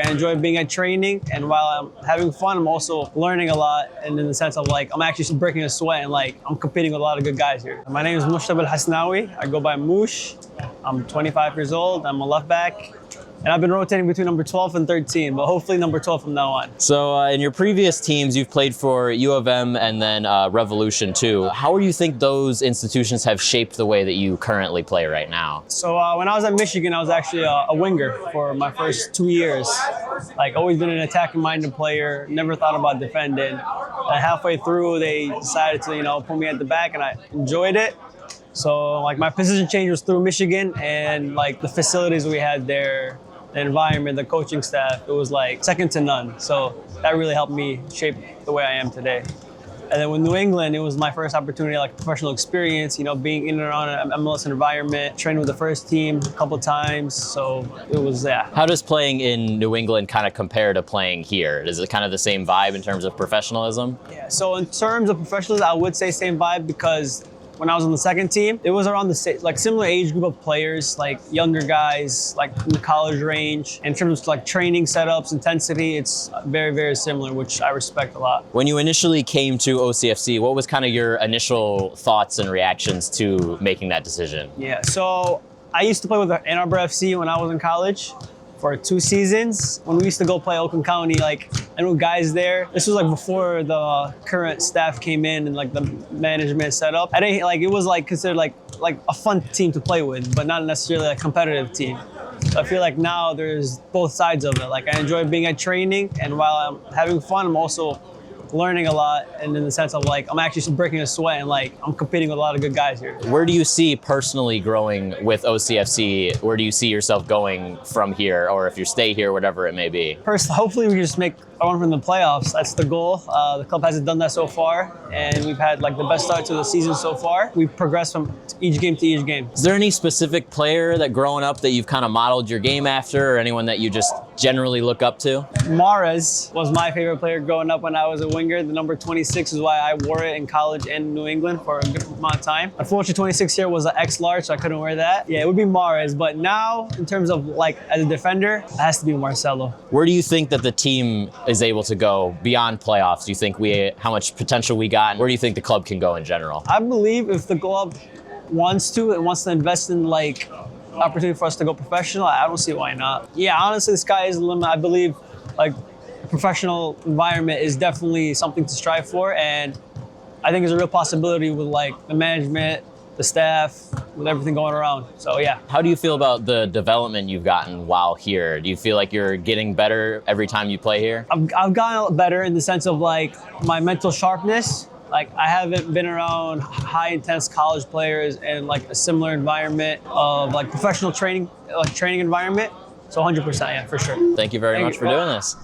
I enjoy being at training, and while I'm having fun, I'm also learning a lot, and in the sense of like I'm actually breaking a sweat and like I'm competing with a lot of good guys here. My name is Moshtaba Al-Hasnawi. I go by Moosh. I'm 25 years old. I'm a left back. And I've been rotating between number 12 and 13, but hopefully number 12 from now on. So in your previous teams, you've played for U of M and then Revolution too. How do you think those institutions have shaped the way that you currently play right now? So when I was at Michigan, I was actually a winger for my first 2 years. Like always been an attacking-minded player, never thought about defending. And halfway through, they decided to, put me at the back, and I enjoyed it. So like my position change was through Michigan, and like the facilities we had there, the environment, the coaching staff, it was like second to none. So that really helped me shape the way I am today. And then with New England, it was my first opportunity, like professional experience, being in and around an MLS environment, trained with the first team a couple times. So it was, yeah. How does playing in New England kind of compare to playing here? Is it kind of the same vibe in terms of professionalism? Yeah, so in terms of professionalism, I would say same vibe, because when I was on the second team, it was around the same, like similar age group of players, like younger guys, like in the college range. In terms of like training setups, intensity, it's very, very similar, which I respect a lot. When you initially came to OCFC, what was kind of your initial thoughts and reactions to making that decision? Yeah, so I used to play with Ann Arbor FC when I was in college for 2 seasons. When we used to go play Oakland County, like I knew guys there. This was like before the current staff came in and like the management set up. I didn't like, it was like considered like a fun team to play with, but not necessarily a competitive team. So I feel like now there's both sides of it. Like I enjoy being at training, and while I'm having fun, I'm also learning a lot, and in the sense of like I'm actually breaking a sweat and like I'm competing with a lot of good guys here. Where do you see personally growing with OCFC? Where do you see yourself going from here, or if you stay here, whatever it may be? First, hopefully we can just make a run from the playoffs. That's the goal. The club hasn't done that so far, and we've had like the best start to the season so far. We've progressed from each game to each game. Is there any specific player that growing up that you've kind of modeled your game after, or anyone that you just generally look up to? Mahrez was my favorite player growing up when I was a winger. The number 26 is why I wore it in college and New England for a good amount of time. Unfortunately, 26 here was an X large, so I couldn't wear that. Yeah, it would be Mahrez, but now in terms of like as a defender, it has to be Marcelo. Where do you think that the team is able to go beyond playoffs? Do you think how much potential we got? Where do you think the club can go in general? I believe if the club wants to and wants to invest in like opportunity for us to go professional, I don't see why not. Yeah, honestly, the sky is the limit. I believe like a professional environment is definitely something to strive for, and I think there's a real possibility with like the management, the staff, with everything going around. So yeah. How do you feel about the development you've gotten while here? Do you feel like you're getting better every time you play here? I've gotten a lot better in the sense of like my mental sharpness. Like I haven't been around high intense college players and like a similar environment of like professional training, like training environment. So 100%, yeah, for sure. Thank you very much for doing this.